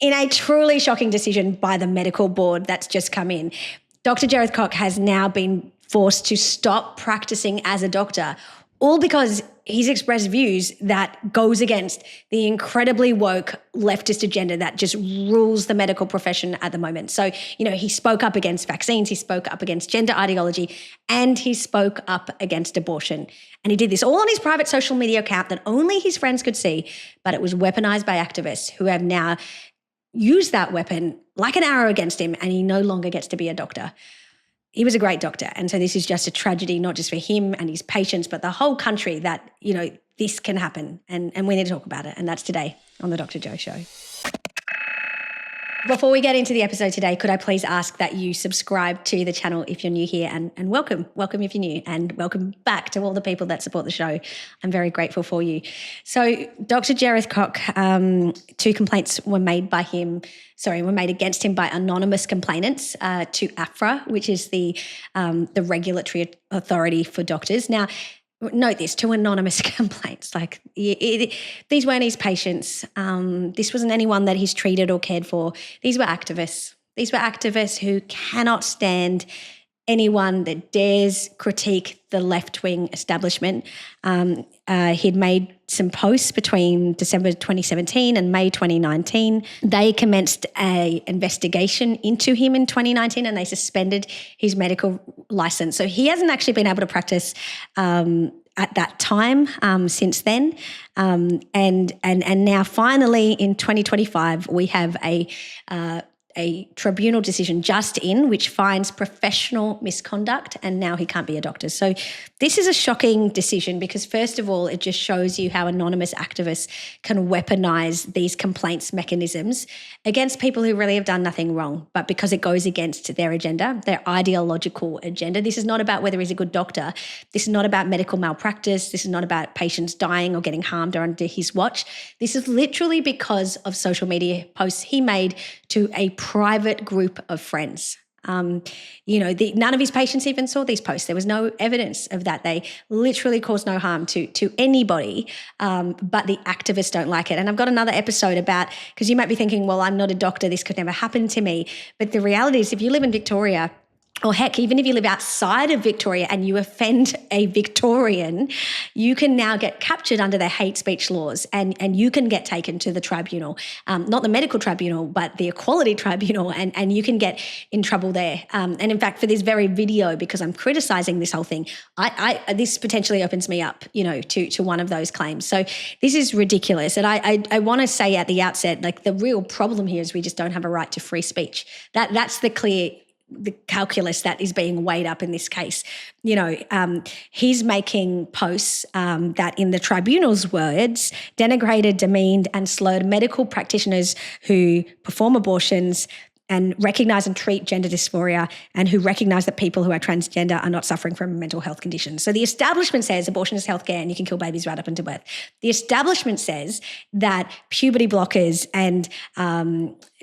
In a truly shocking decision by the medical board that's just come in, Dr. Jareth Koch has now been forced to stop practicing as a doctor, all because he's expressed views that goes against the incredibly woke leftist agenda that just rules the medical profession at the moment. So, he spoke up against vaccines, he spoke up against gender ideology, and he spoke up against abortion. And he did this all on his private social media account that only his friends could see, but it was weaponized by activists who have now used that weapon like an arrow against him, and he no longer gets to be a doctor. He was a great doctor. And so this is just a tragedy, not just for him and his patients, but the whole country that, this can happen. And we need to talk about it. And that's today on The Dr. Joe Show. Before we get into the episode today, could I please ask that you subscribe to the channel if you're new here, and welcome if you're new, and welcome back to all the people that support the show. I'm very grateful for you. So Dr. Jareth Koch, 2 complaints were made against him by anonymous complainants to AHPRA, which is the regulatory authority for doctors. Now, note this, 2 anonymous complaints. These weren't his patients. This wasn't anyone that he's treated or cared for. These were activists. These were activists who cannot stand anyone that dares critique the left-wing establishment. He'd made some posts between December 2017 and May 2019. They commenced an investigation into him in 2019 and they suspended his medical license. So he hasn't actually been able to practice at that time since then. And now finally in 2025, we have a tribunal decision just in which finds professional misconduct, and now he can't be a doctor. So this is a shocking decision because, first of all, it just shows you how anonymous activists can weaponize these complaints mechanisms against people who really have done nothing wrong, but because it goes against their agenda, their ideological agenda. This is not about whether he's a good doctor. This is not about medical malpractice. This is not about patients dying or getting harmed under his watch. This is literally because of social media posts he made to a private group of friends. None of his patients even saw these posts. There was no evidence of that. They literally caused no harm to anybody, but the activists don't like it. And I've got another episode about, because you might be thinking, well, I'm not a doctor, this could never happen to me. But the reality is, if you live in Victoria, or heck, even if you live outside of Victoria and you offend a Victorian, you can now get captured under the hate speech laws and you can get taken to the tribunal, not the medical tribunal, but the equality tribunal, and you can get in trouble there. And in fact, for this very video, because I'm criticising this whole thing, this potentially opens me up, to one of those claims. So this is ridiculous. And I want to say at the outset, the real problem here is we just don't have a right to free speech. That's the calculus that is being weighed up in this case. He's making posts that, in the tribunal's words, denigrated, demeaned and slurred medical practitioners who perform abortions and recognise and treat gender dysphoria, and who recognise that people who are transgender are not suffering from a mental health condition. So the establishment says abortion is healthcare and you can kill babies right up until birth. The establishment says that puberty blockers and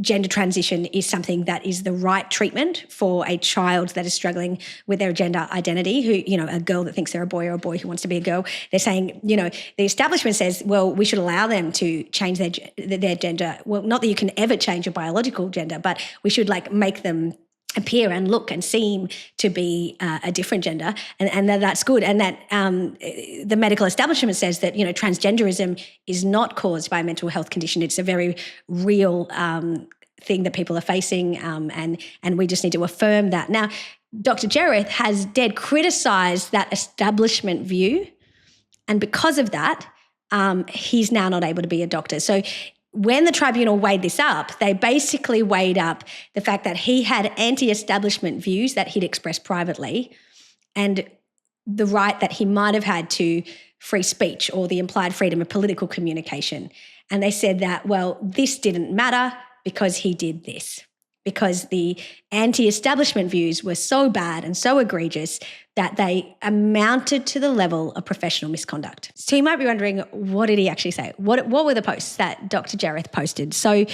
gender transition is something that is the right treatment for a child that is struggling with their gender identity, a girl that thinks they're a boy or a boy who wants to be a girl. They're saying, the establishment says, well, we should allow them to change their gender. Well, not that you can ever change your biological gender, but we should make them appear and look and seem to be a different gender, and that's good. And that the medical establishment says that, transgenderism is not caused by a mental health condition. It's a very real thing that people are facing, and we just need to affirm that. Now, Dr. Jareth has dead criticised that establishment view, and because of that, he's now not able to be a doctor. So when the tribunal weighed this up, they basically weighed up the fact that he had anti-establishment views that he'd expressed privately, and the right that he might have had to free speech or the implied freedom of political communication. And they said that, well, this didn't matter because he did this, because the anti-establishment views were so bad and so egregious that they amounted to the level of professional misconduct. So you might be wondering, what did he actually say? What were the posts that Dr. Jareth posted? So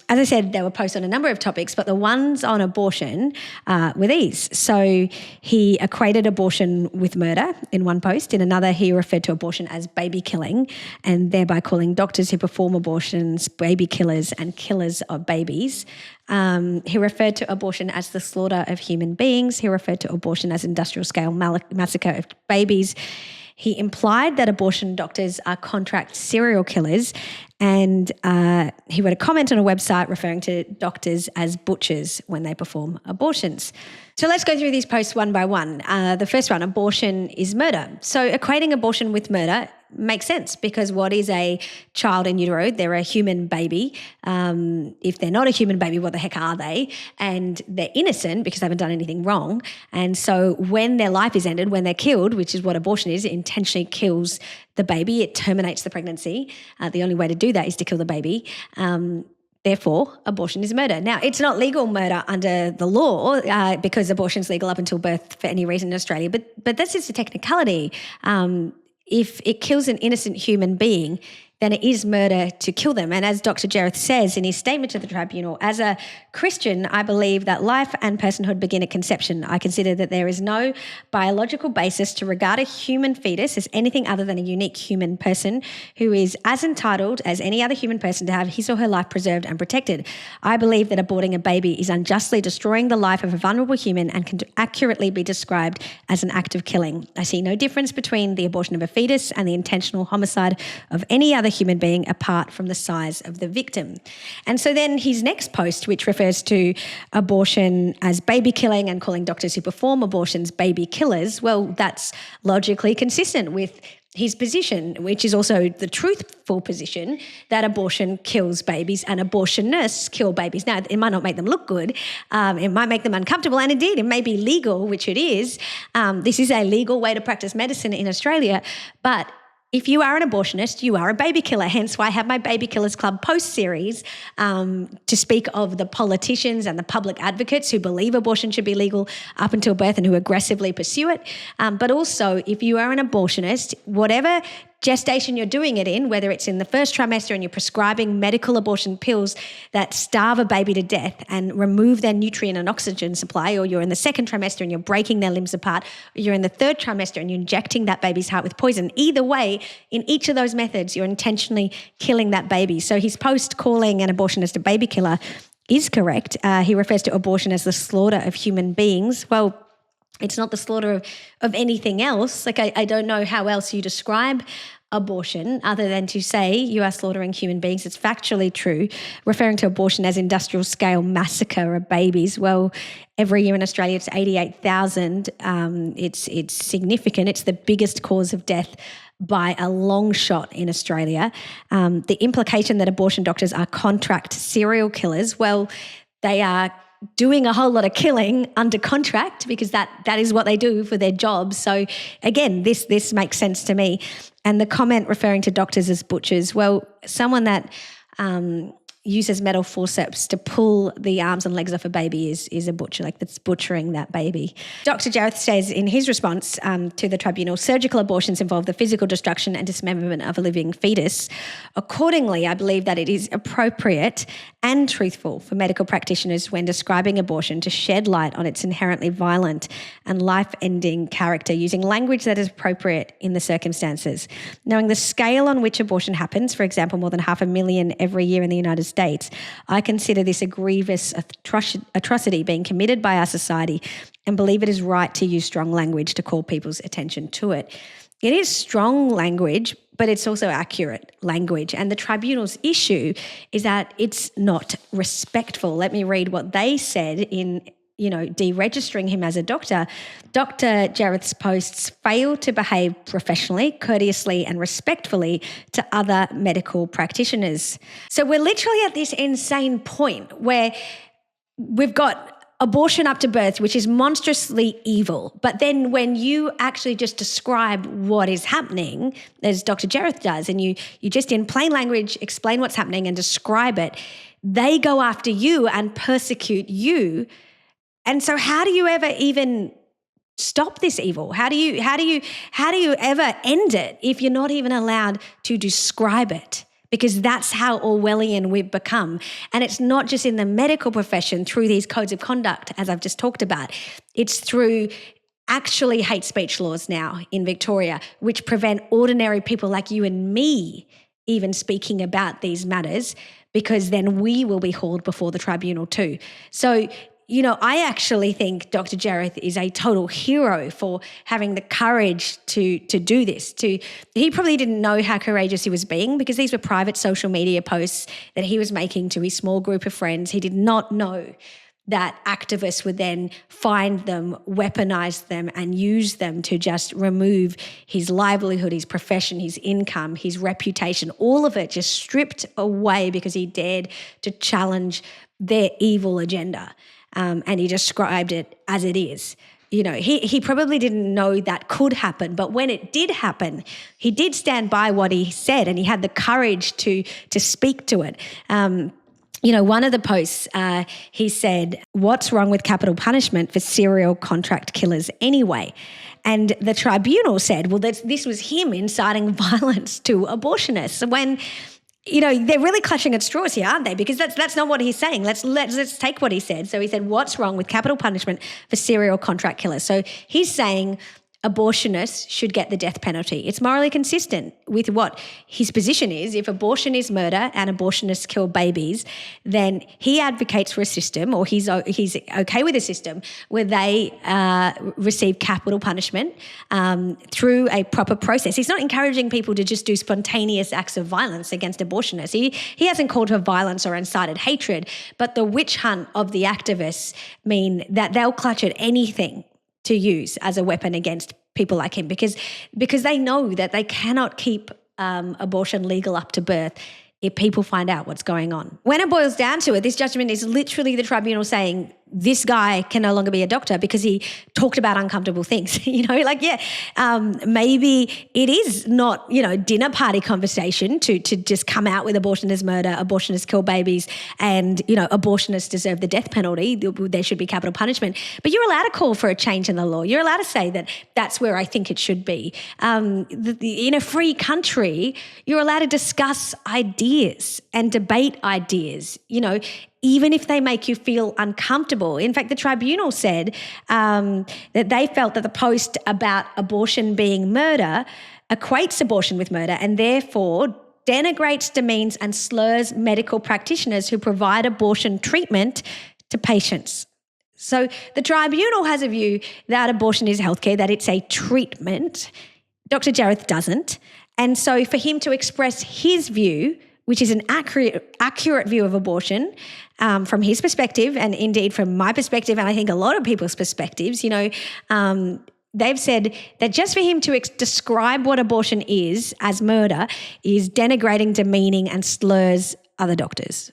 as I said, there were posts on a number of topics, but the ones on abortion were these. So he equated abortion with murder in one post. In another, he referred to abortion as baby killing, and thereby calling doctors who perform abortions baby killers and killers of babies. He referred to abortion as the slaughter of human beings. He referred to abortion as industrial scale massacre of babies. He implied that abortion doctors are contract serial killers, and he wrote a comment on a website referring to doctors as butchers when they perform abortions. So let's go through these posts one by one. The first one, abortion is murder. So equating abortion with murder makes sense, because what is a child in utero? They're a human baby. If they're not a human baby, what the heck are they? And they're innocent because they haven't done anything wrong. And so when their life is ended, when they're killed, which is what abortion is, it intentionally kills the baby. It terminates the pregnancy. The only way to do that is to kill the baby. Therefore, abortion is murder. Now, it's not legal murder under the law because abortion is legal up until birth for any reason in Australia, but that's just a technicality. If it kills an innocent human being, then it is murder to kill them. And as Dr. Jareth says in his statement to the tribunal, as a Christian, I believe that life and personhood begin at conception. I consider that there is no biological basis to regard a human fetus as anything other than a unique human person who is as entitled as any other human person to have his or her life preserved and protected. I believe that aborting a baby is unjustly destroying the life of a vulnerable human and can accurately be described as an act of killing. I see no difference between the abortion of a fetus and the intentional homicide of any other human being apart from the size of the victim. And so then his next post, which refers to abortion as baby killing and calling doctors who perform abortions baby killers, well, that's logically consistent with his position, which is also the truthful position that abortion kills babies and abortionists kill babies. Now, it might not make them look good. It might make them uncomfortable. And indeed, it may be legal, which it is. This is a legal way to practice medicine in Australia. But if you are an abortionist, you are a baby killer. Hence why I have my Baby Killers Club post series to speak of the politicians and the public advocates who believe abortion should be legal up until birth and who aggressively pursue it. But also, if you are an abortionist, whatever gestation you're doing it in, whether it's in the first trimester and you're prescribing medical abortion pills that starve a baby to death and remove their nutrient and oxygen supply, or you're in the second trimester and you're breaking their limbs apart, or you're in the third trimester and you're injecting that baby's heart with poison, either way, in each of those methods, you're intentionally killing that baby. So his post calling an abortionist a baby killer is correct. He refers to abortion as the slaughter of human beings. Well, it's not the slaughter of anything else. Like I don't know how else you describe abortion other than to say you are slaughtering human beings. It's factually true. Referring to abortion as industrial scale massacre of babies, well, every year in Australia it's 88,000. It's significant. It's the biggest cause of death by a long shot in Australia. The implication that abortion doctors are contract serial killers, well, they are doing a whole lot of killing under contract because that is what they do for their jobs. So again, this makes sense to me. And the comment referring to doctors as butchers, well, someone that uses metal forceps to pull the arms and legs off a baby is a butcher, like that's butchering that baby. Dr. Jareth says in his response to the tribunal, surgical abortions involve the physical destruction and dismemberment of a living fetus. Accordingly, I believe that it is appropriate and truthful for medical practitioners when describing abortion to shed light on its inherently violent and life-ending character using language that is appropriate in the circumstances. Knowing the scale on which abortion happens, for example, more than 500,000 every year in the United States, I consider this a grievous atrocity being committed by our society and believe it is right to use strong language to call people's attention to it. It is strong language, but it's also accurate language. And the tribunal's issue is that it's not respectful. Let me read what they said in deregistering him as a doctor. Dr. Jareth's posts fail to behave professionally, courteously and respectfully to other medical practitioners. So we're literally at this insane point where we've got abortion up to birth, which is monstrously evil. But then when you actually just describe what is happening, as Dr. Jareth does, and you just in plain language explain what's happening and describe it, they go after you and persecute you. And so how do you ever even stop this evil? How do you ever end it if you're not even allowed to describe it? because that's how Orwellian we've become. And it's not just in the medical profession through these codes of conduct, as I've just talked about. It's through actually hate speech laws now in Victoria, which prevent ordinary people like you and me even speaking about these matters, because then we will be hauled before the tribunal too. So, I actually think Dr. Jareth is a total hero for having the courage to do this. He probably didn't know how courageous he was being, because these were private social media posts that he was making to his small group of friends. He did not know that activists would then find them, weaponize them, and use them to just remove his livelihood, his profession, his income, his reputation, all of it just stripped away because he dared to challenge their evil agenda. And he described it as it is. He probably didn't know that could happen, but when it did happen, he did stand by what he said, and he had the courage to speak to it. One of the posts, he said, "What's wrong with capital punishment for serial contract killers anyway?" And the tribunal said, well, this was him inciting violence to abortionists, when they're really clutching at straws here, aren't they? Because that's not what he's saying. Let's take what he said. So he said, what's wrong with capital punishment for serial contract killers? So he's saying abortionists should get the death penalty. It's morally consistent with what his position is. If abortion is murder and abortionists kill babies, then he advocates for a system, or he's okay with a system where they receive capital punishment through a proper process. He's not encouraging people to just do spontaneous acts of violence against abortionists. He hasn't called for violence or incited hatred, but the witch hunt of the activists mean that they'll clutch at anything to use as a weapon against people like him, because they know that they cannot keep abortion legal up to birth if people find out what's going on. When it boils down to it, this judgment is literally the tribunal saying this guy can no longer be a doctor because he talked about uncomfortable things. Maybe it is not, dinner party conversation to just come out with abortion is murder, abortionists kill babies, and, abortionists deserve the death penalty. There should be capital punishment. But you're allowed to call for a change in the law. You're allowed to say that that's where I think it should be. In a free country, you're allowed to discuss ideas and debate ideas, even if they make you feel uncomfortable. In fact, the tribunal said that they felt that the post about abortion being murder equates abortion with murder, and therefore denigrates, demeans, and slurs medical practitioners who provide abortion treatment to patients. So the tribunal has a view that abortion is healthcare, that it's a treatment. Dr. Jareth doesn't. And so for him to express his view, which is an accurate view of abortion from his perspective, and indeed from my perspective, and I think a lot of people's perspectives, they've said that just for him to describe what abortion is as murder is denigrating, demeaning, and slurs other doctors.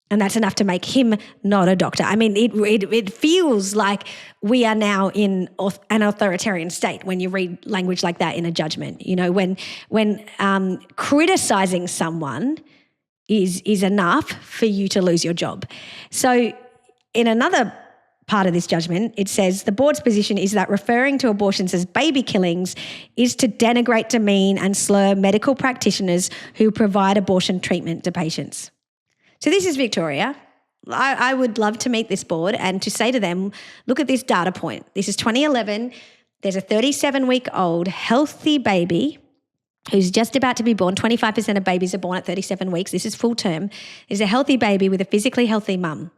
And that's enough to make him not a doctor. I mean, it feels like we are now in an authoritarian state when you read language like that in a judgment. When criticising someone is enough for you to lose your job. So in another part of this judgment, it says the board's position is that referring to abortions as baby killings is to denigrate, demean, and slur medical practitioners who provide abortion treatment to patients. So this is Victoria. I would love to meet this board and to say to them, look at this data point. This is 2011. There's a 37-week-old healthy baby who's just about to be born. 25% of babies are born at 37 weeks. This is full term. There's a healthy baby with a physically healthy mum.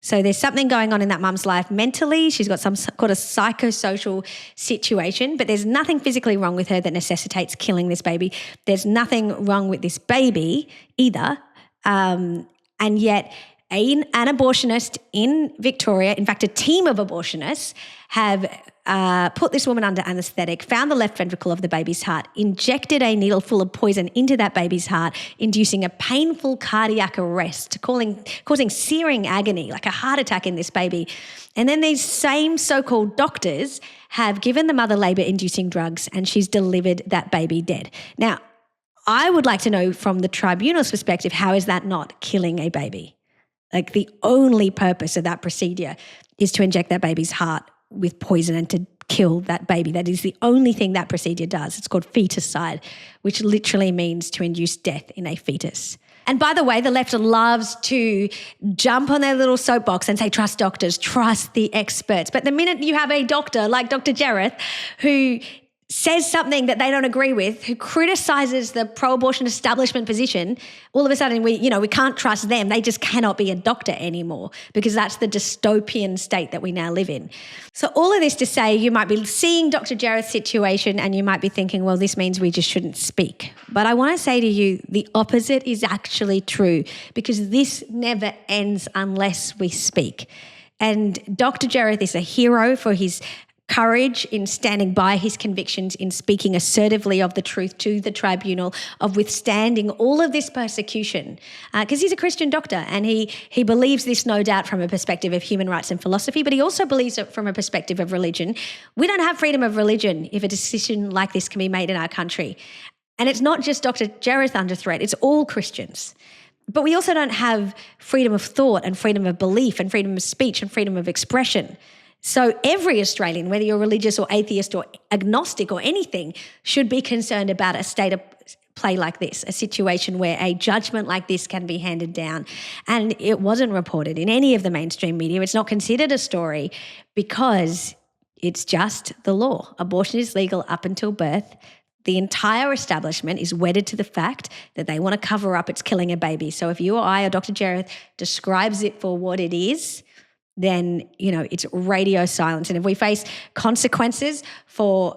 So there's something going on in that mum's life mentally. She's got some called a psychosocial situation, but there's nothing physically wrong with her that necessitates killing this baby. There's nothing wrong with this baby either. And yet an abortionist in Victoria, in fact, a team of abortionists have put this woman under anaesthetic, found the left ventricle of the baby's heart, injected a needle full of poison into that baby's heart, inducing a painful cardiac arrest, causing searing agony, like a heart attack in this baby. And then these same so-called doctors have given the mother labour-inducing drugs, and she's delivered that baby dead. Now, I would like to know from the tribunal's perspective, how is that not killing a baby? Like the only purpose of that procedure is to inject that baby's heart with poison and to kill that baby. That is the only thing that procedure does. It's called feticide, which literally means to induce death in a fetus. And by the way, the left loves to jump on their little soapbox and say, trust doctors, trust the experts. But the minute you have a doctor like Dr. Jareth who says something that they don't agree with, who criticises the pro-abortion establishment position, all of a sudden we can't trust them. They just cannot be a doctor anymore because that's the dystopian state that we now live in. So all of this to say, you might be seeing Dr. Jareth's situation and you might be thinking, well, this means we just shouldn't speak. But I want to say to you, the opposite is actually true because this never ends unless we speak. And Dr. Jareth is a hero for his courage in standing by his convictions, in speaking assertively of the truth to the tribunal, of withstanding all of this persecution, because he's a Christian doctor and he believes this no doubt from a perspective of human rights and philosophy, but he also believes it from a perspective of religion. We don't have freedom of religion if a decision like this can be made in our country. And it's not just Dr. Jareth under threat, it's all Christians. But we also don't have freedom of thought and freedom of belief and freedom of speech and freedom of expression. So every Australian, whether you're religious or atheist or agnostic or anything, should be concerned about a state of play like this, a situation where a judgment like this can be handed down. And it wasn't reported in any of the mainstream media. It's not considered a story because it's just the law. Abortion is legal up until birth. The entire establishment is wedded to the fact that they want to cover up it's killing a baby. So if you or I or Dr. Jareth describes it for what it is, then, it's radio silence. And if we face consequences for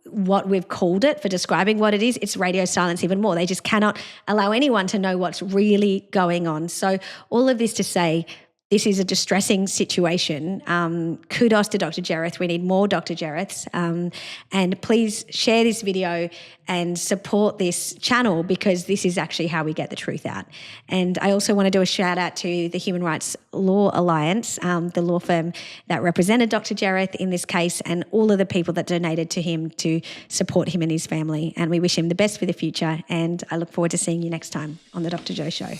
what we've called it, for describing what it is, it's radio silence even more. They just cannot allow anyone to know what's really going on. So all of this to say, this is a distressing situation. Kudos to Dr. Jareth. We need more Dr. Jareths. And please share this video and support this channel because this is actually how we get the truth out. And I also want to do a shout out to the Human Rights Law Alliance, the law firm that represented Dr. Jareth in this case, and all of the people that donated to him to support him and his family. And we wish him the best for the future. And I look forward to seeing you next time on The Dr. Jo Show.